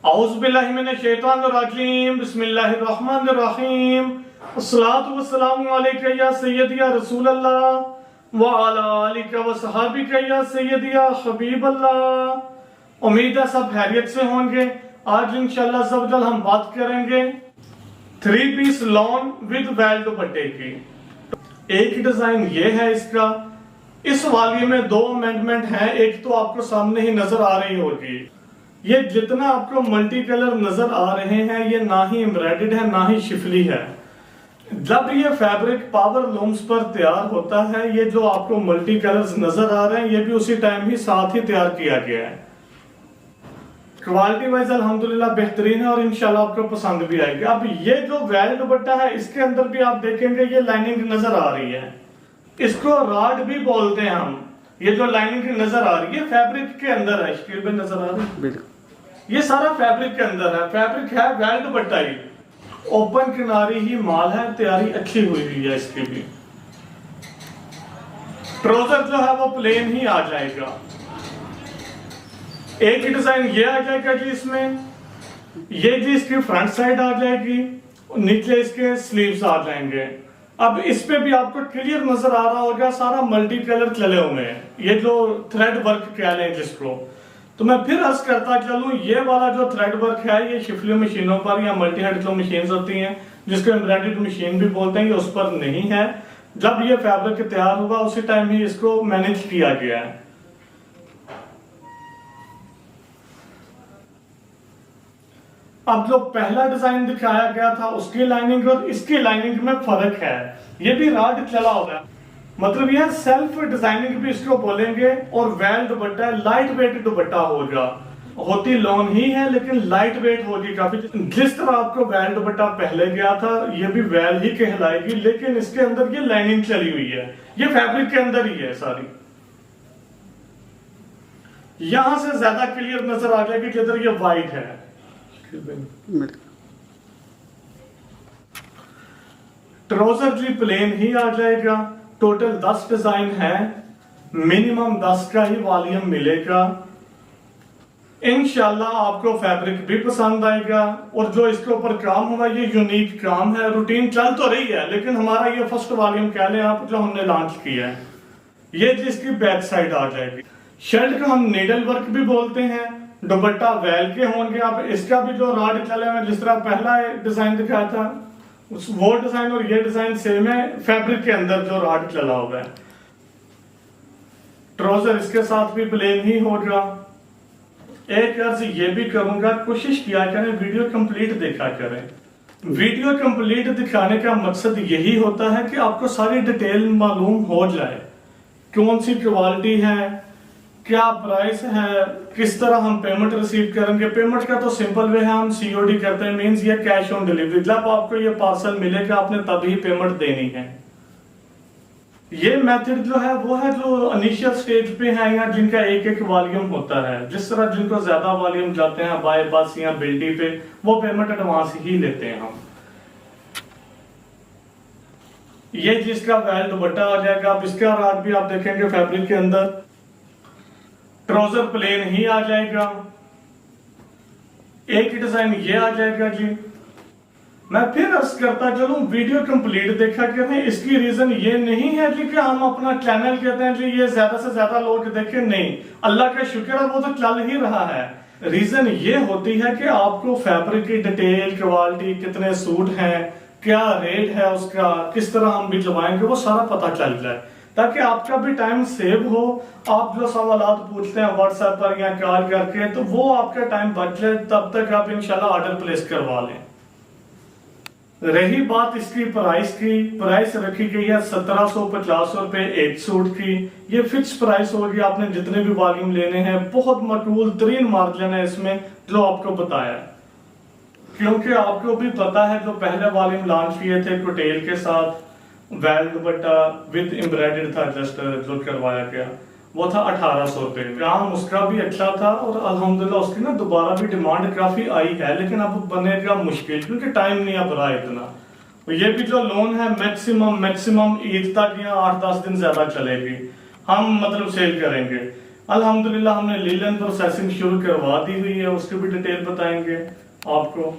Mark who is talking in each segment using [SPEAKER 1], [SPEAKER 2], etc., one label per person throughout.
[SPEAKER 1] औज़ुबिल्लाहि मिनश्शैतानिर्रजीम बिस्मिल्लाहिर्रहमानिर्रहीम अस्सलातु वस्सलामु अलैका या सय्यदी या रसूल अल्लाह व अला आलिका व सहाबिका या सय्यदी या हबीब अल्लाह। उम्मीद है सब खैरियत से होंगे। आज इंशाअल्लाह ज़वजल हम बात करेंगे 3 पीस लॉन विद वेल दुपट्टे की। एक डिजाइन ये है इसका। इस वाली में 2 अमेंडमेंट हैं। एक तो आपको सामने ही नजर आ रही होगी। ये जितना आपको मल्टी कलर नजर आ रहे हैं ये ना ही एम्ब्रॉयडर्ड है ना ही शिफली है। जब ये फैब्रिक पावर लूम्स पर तैयार होता है, ये जो आपको मल्टी कलर्स नजर आ रहे हैं ये भी उसी टाइम ही साथ ही तैयार किया गया है। क्वालिटी वाइज अल्हम्दुलिल्लाह बेहतरीन है और इंशाल्लाह आपको पसंद भी आएगी। अब ये जो वेल दुपट्टा है इसके अंदर भी आप देखेंगे ये लाइनिंग नजर आ रही है। इसको राड भी बोलते हैं हम। ये जो लाइनिंग नजर आ रही है फैब्रिक के अंदर है। स्क्रीन पे नजर आ रही है, ये सारा फैब्रिक के अंदर है। फैब्रिक है वेल दुपट्टा ही, ओपन किनारी ही माल है, तैयारी अच्छी हुई है इसकी भी। ट्राउजर जो है वो प्लेन ही आ जाएगा। एक ही डिजाइन ये आ जाएगा जी इसमें। ये जी इसकी फ्रंट साइड आ जाएगी, नीचे इसके स्लीव्स आ जाएंगे। अब इस पे भी आपको क्लियर नजर आ रहा होगा सारा मल्टी कलर चले हुए हैं। ये जो थ्रेड वर्क कह लें जिसको, तो मैं फिर अर्ज करता चलूं ये वाला जो थ्रेड वर्क है ये शिफली मशीनों पर या मल्टी हेड जो मशीन होती हैं जिसको एम्ब्रॉयडर्ड मशीन भी बोलते हैं, ये उस पर नहीं है। जब ये फैब्रिक तैयार हुआ उसी टाइम ही इसको मैनेज किया गया है। अब जो पहला डिजाइन दिखाया गया था उसकी लाइनिंग और इसकी लाइनिंग में फर्क है। ये भी राड चला होगा, मतलब यह सेल्फ डिजाइनिंग भी इसको बोलेंगे। और वेल दुपट्टा लाइट वेट दुपट्टा होगा। होती लॉन ही है लेकिन लाइट वेट होगी काफी। जिस तरह आपको वेल दुपट्टा पहले गया था ये भी वेल ही कहलाएगी, लेकिन इसके अंदर ये लाइनिंग चली हुई है। ये फैब्रिक के अंदर ही है सारी। यहां से ज्यादा क्लियर नजर आ जाएगी कि इधर ये वाइट है। ट्राउजर भी प्लेन ही आ जाएगा। टोटल 10 डिजाइन है, मिनिमम 10 का ही वॉल्यूम मिलेगा। इंशाल्लाह आपको फैब्रिक भी पसंद आएगा। और जो इसके ऊपर काम हुआ ये यूनिक काम है। रूटीन चल तो रही है लेकिन हमारा ये फर्स्ट वॉल्यूम कह लें आप जो हमने लॉन्च किया है। ये जिसकी बैक साइड आ जाएगी। शर्ट का हम नीडल वर्क भी बोलते हैं। दुपट्टा वेल के होंगे। अब इसका भी जो राड चले हुए जिस तरह पहला डिजाइन दिखाया था वो डिजाइन और ये डिजाइन सेम है। फैब्रिक के अंदर जो राड चला हुआ है। ट्राउजर इसके साथ भी प्लेन ही होगा। एक अर्ज ये भी करूंगा, कोशिश किया करें वीडियो कंप्लीट देखा करें। वीडियो कंप्लीट दिखाने का मकसद यही होता है कि आपको सारी डिटेल मालूम हो जाए। कौन सी क्वालिटी है, क्या प्राइस है, किस तरह हम पेमेंट रिसीव करेंगे। पेमेंट का तो सिंपल वे है, हम सीओडी करते हैं, मींस ये कैश ऑन डिलीवरी। जब आपको ये पार्सल मिलेगा आपने तभी पेमेंट देनी है। ये मेथड जो है वो है जो इनिशियल स्टेज पे है या जिनका एक वॉल्यूम होता है। जिस तरह जिनको ज्यादा वॉल्यूम जाते हैं बाय बस या बिल्डी पे, वो पेमेंट एडवांस ही लेते हैं हम। ये जिसका वेल दुपट्टा आ जाएगा। अब इसका राड भी आप देखेंगे फैब्रिक के अंदर। ट्राउजर प्लेन ही आ जाएगा। एक ही डिजाइन ये आ जाएगा जी। मैं फिर अर्ज करता चलूं वीडियो कंप्लीट देखा करें। इसकी रीजन ये नहीं है जी कि हम अपना चैनल कहते हैं जी ये ज्यादा से ज्यादा लोग देखें, नहीं, अल्लाह का शुक्र है वो तो चल ही रहा है। रीजन ये होती है कि आपको फैब्रिक की डिटेल, क्वालिटी, कितने सूट हैं, क्या रेट है उसका, किस तरह हम भिजवाएंगे वो सारा पता चल जाए ताकि आपका भी टाइम सेव हो। आप जो सवालात पूछते हैं व्हाट्सएप पर या कॉल करके तो वो आपका टाइम बच जाए, तब तक आप इंशाल्लाह ऑर्डर प्लेस करवा लें। रही बात इसकी प्राइस की, प्राइस रखी गई है 1750 रुपए एक सूट की। ये फिक्स प्राइस होगी। आपने जितने भी वॉल्यूम लेने हैं बहुत मकबूल तरीन मार्जिन है इसमें जो आपको बताया, क्योंकि आपको भी पता है जो पहले वॉल्यूम लॉन्च किए थे कोटेल के साथ वेल दुपट्टा विद एम्ब्रॉयडर्ड था, जस्ट जो करवाया गया वो था 1800 रुपए। काम उसका भी अच्छा था और अल्हम्दुलिल्लाह उसकी ना दोबारा भी डिमांड काफी आई है, लेकिन अब बनेगा मुश्किल क्योंकि टाइम नहीं अब रहा इतना। ये भी जो लोन है मैक्सिमम ईद तक या 8-10 दिन ज्यादा चलेगी, हम मतलब सेल करेंगे। अल्हम्दुलिल्लाह हमने लीलन प्रोसेसिंग शुरू करवा दी हुई है, उसकी भी डिटेल बताएंगे आपको,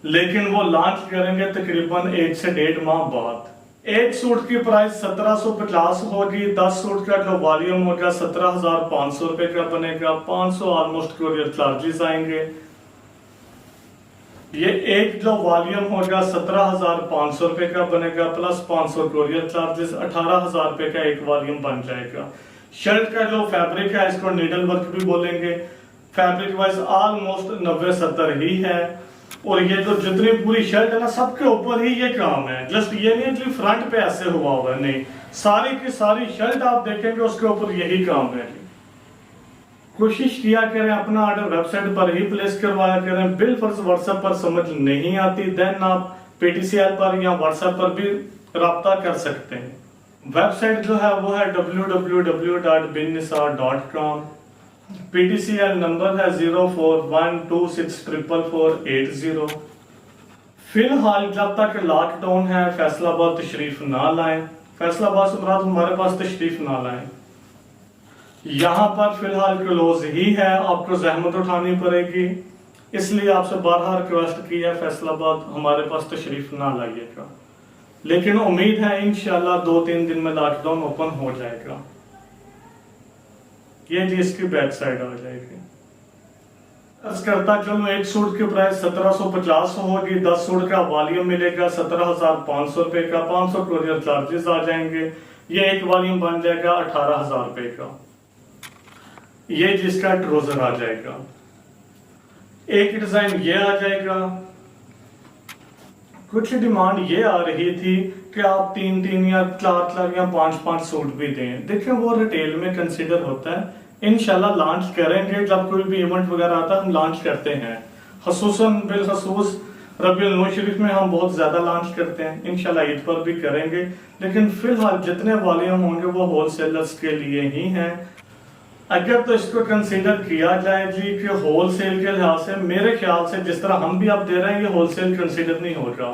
[SPEAKER 1] लेकिन वो लॉन्च करेंगे तकरीबन 1 से 1.5 माह बाद। एक सूट की प्राइस 1750 होगी, 10 सूट का जो वॉल्यूम होगा 17,500 रुपए का बनेगा, 500 ऑलमोस्ट कोरियर चार्जेस आएंगे। ये एक जो वॉल्यूम होगा 17,500 रुपए का बनेगा, प्लस 500 कोरियर चार्जेस, 18,000 रुपए का एक वॉल्यूम बन जाएगा। शर्ट का जो फैब्रिक है इसको नीडल वर्क भी बोलेंगे, फैब्रिक वाइज ऑलमोस्ट 90-70 ही है। और ये तो जितनी पूरी शर्ट है ना सबके ऊपर ही ये काम है, जस्ट ये नहीं कि फ्रंट पे ऐसे हुआ हुआ है, नहीं, सारी की सारी शर्ट आप देखेंगे उसके ऊपर यही काम है। कोशिश किया करें अपना ऑर्डर वेबसाइट पर ही प्लेस करवाया करें, बिल फर्ज व्हाट्सएप पर समझ नहीं आती देन आप PTCL पर या व्हाट्सएप पर भी रब्ता कर सकते हैं। वेबसाइट जो है वो है www.binnisar.com। PTCL नंबर है 0412644480। फिलहाल जब तक लॉकडाउन है फैसलाबाद तशरीफ ना लाएं, फैसलाबाद से मुराद हमारे पास तशरीफ ना लाएं। यहाँ पर फिलहाल क्लोज ही है, आपको जहमत उठानी पड़ेगी, इसलिए आपसे बारहा रिक्वेस्ट की है फैसलाबाद हमारे पास तशरीफ ना लाइएगा। लेकिन उम्मीद है इंशाल्लाह 2-3 दिन में लॉकडाउन ओपन हो जाएगा। ये जी इसकी बैक साइड आ जाएगी। अर्ज करता चलो एक सूट की प्राइस 1750 होगी, 10 सूट का वॉल्यूम मिलेगा 17,500 रुपए का, 500 कोरियर चार्जेस आ जाएंगे। ये एक वॉल्यूम बन जाएगा 18,000 रुपए का। ये जिसका ट्राउजर आ जाएगा। एक डिजाइन ये आ जाएगा। कुछ डिमांड ये आ रही थी कि आप 3-3 या 4-4 या 5-5 सूट भी दें, देखिए वो रिटेल में कंसीडर होता है। इंशाल्लाह लॉन्च करेंगे, जब कोई भी इवेंट वगैरह आता है हम लॉन्च करते हैं, खसूसन बिलखसूस रबीउल अव्वल शरीफ में हम बहुत ज्यादा लॉन्च करते हैं, इंशाल्लाह ईद पर भी करेंगे। लेकिन फिलहाल जितने वॉल्यूम होंगे वो होलसेलर्स के लिए ही हैं। अगर तो इसको कंसीडर किया जाए जी कि होलसेल के लिहाज से, मेरे ख्याल से जिस तरह हम भी आप दे रहे हैं ये होलसेल कंसीडर नहीं होगा।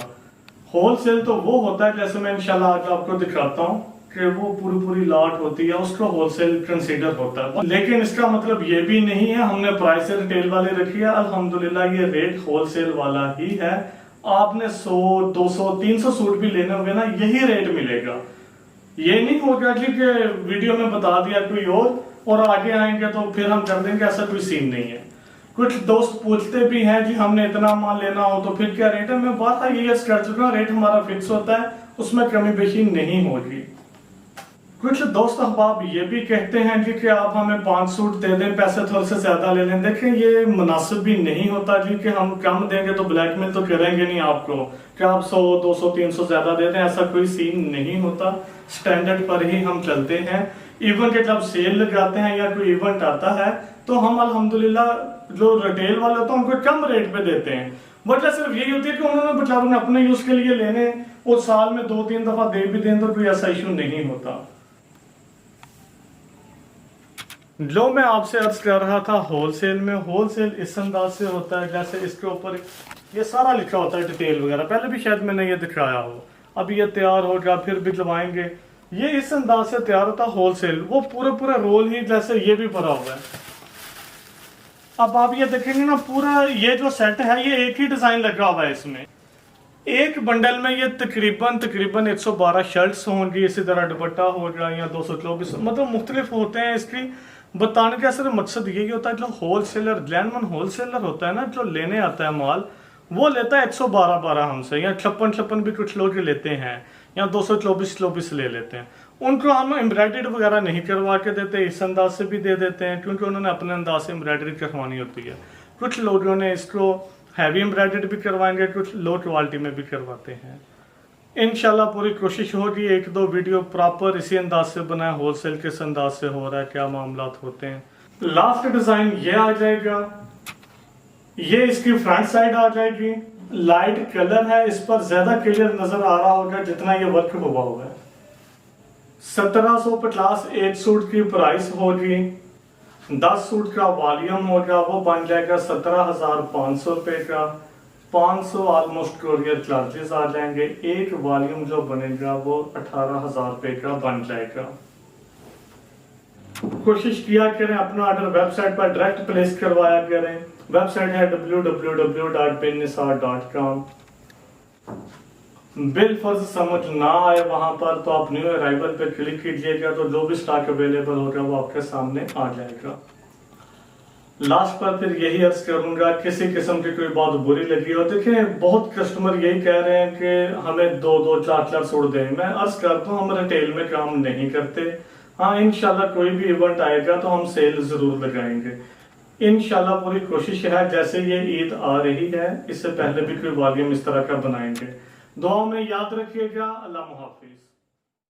[SPEAKER 1] होलसेल तो वो होता है जैसे मैं इंशाल्लाह आज आपको दिखाता हूँ कि वो पूरी लॉट होती है, उसको होलसेल कंसीडर होता है। लेकिन इसका मतलब ये भी नहीं है हमने प्राइस रिटेल वाले रखी है, अल्हम्दुलिल्लाह ये रेट होलसेल वाला ही है। आपने 100, 200, 300 सूट भी लेने होंगे ना यही रेट मिलेगा। ये नहीं होगा कि वीडियो में बता दिया कोई और आगे आएंगे तो फिर हम कर देंगे, ऐसा कोई सीन नहीं है। कुछ दोस्त पूछते भी हैं कि हमने इतना माल लेना हो तो फिर क्या रेट है। मैं बात ये कर चुका, रेट हमारा फिक्स होता है, उसमें कमी बेशी नहीं होगी। कुछ दोस्त अहबाब ये भी कहते हैं कि आप हमें 5 सूट दे दें, पैसे थोड़े से ज्यादा ले लें। देखें ये मुनासिब भी नहीं होता जी कि हम कम देंगे तो ब्लैकमेल तो करेंगे नहीं आपको कि आप 100, 200, 300 ज्यादा दे दें, ऐसा कोई सीन नहीं होता। स्टैंडर्ड पर ही हम चलते हैं। इवन के जब सेल लगाते हैं या कोई इवेंट आता है तो हम अल्हम्दुलिल्लाह जो रिटेल वाले होते हैं उनको कम रेट पे देते हैं। वजह सिर्फ यही होती है कि उन्होंने बेचारों ने अपने यूज के लिए लेने और साल में 2-3 दफा दे भी दें तो कोई ऐसा इशू नहीं होता। जो मैं आपसे अर्ज कर रहा था होलसेल में, होलसेल इस अंदाज से होता है जैसे इसके ऊपर ये सारा लिखा होता है डिटेल वगैरह, पहले भी शायद मैंने ये दिखाया हो, अभी ये तैयार होगा फिर भी लगवाएंगे, ये इस अंदाज से तैयार होता है होलसेल। वो पूरा रोल ही जैसे ये भी भरा हुआ है। अब आप ये देखेंगे ना पूरा ये जो सेट है ये एक ही डिजाइन लगा हुआ है इसमें। एक बंडल में ये तकरीबन 112 शर्ट्स होंगी, इसी तरह दुपट्टा होगा या 224, मतलब मुख्तलिफ होते हैं। इसकी बताने का सिर्फ मकसद यही होता है जो होलसेलर जैनवन होलसेलर होता है ना, जो लेने आता है माल, वो लेता है 112 हमसे, या 56 भी कुछ लोग लेते हैं, या 224 ले लेते हैं। उनको हम एम्ब्रॉयडरी वगैरह नहीं करवा के देते, इस अंदाज से भी दे देते हैं क्योंकि उन्होंने अपने अंदाज से एम्ब्रॉयडरी करवानी होती है। कुछ लोगों ने इसको हैवी एम्ब्रॉयडरी भी करवाएंगे, कुछ लो क्वालिटी में भी करवाते हैं। इंशाल्लाह पूरी कोशिश होगी 1-2 वीडियो प्रॉपर इसी अंदाज से बनाए, होलसेल किस अंदाज से हो रहा है, क्या मामला होते हैं। लास्ट डिजाइन ये आ जाएगा, ये इसकी फ्रंट साइड आ जाएगी। लाइट कलर है, इस पर ज्यादा क्लियर नजर आ रहा होगा जितना ये वर्क हुआ हुआ है। 1750 एक सूट की प्राइस होगी, 10 सूट का वॉल्यूम होगा, वो बन जाएगा 17,500 रुपए का, 500 ऑलमोस्ट कोरियर चार्जेस आ जाएंगे। एक वॉल्यूम जो बनेगा वो 18,000 रुपए का बन जाएगा। कोशिश किया करें अपना ऑर्डर वेबसाइट पर डायरेक्ट प्लेस करवाया करें। वेबसाइट है www.binnisar.com। बिल फर्ज समझ ना आए वहां पर तो आप न्यू अराइवल पे क्लिक कीजिएगा, तो जो भी स्टॉक अवेलेबल होगा वो आपके सामने आ जाएगा। लास्ट पर फिर यही अर्ज करूंगा, किसी किस्म की कोई बात बुरी लगी हो, देखें बहुत कस्टमर यही कह रहे हैं कि हमें 2-2 4-4 सूट दें। मैं अर्ज करता हूँ हम रिटेल में काम नहीं करते। हाँ, इंशाल्लाह कोई भी इवेंट आएगा तो हम सेल जरूर लगाएंगे। इंशाल्लाह पूरी कोशिश है, जैसे ये ईद आ रही है इससे पहले भी कोई वॉल्यूम इस तरह का बनाएंगे। दुआ में याद रखिएगा। अल्लाह मुहाफिज।